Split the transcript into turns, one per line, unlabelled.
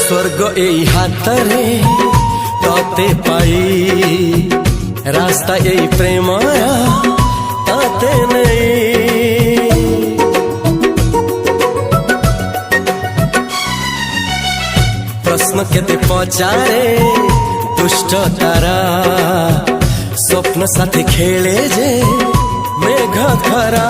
स्वर्ग এই হাতরে ততে পাই রাস্তা এই প্রেমায়া তাতে নেই प्रश्न केते पचारे दुष्ट तारा स्वप्न साथी खेले जे मेघ खरा।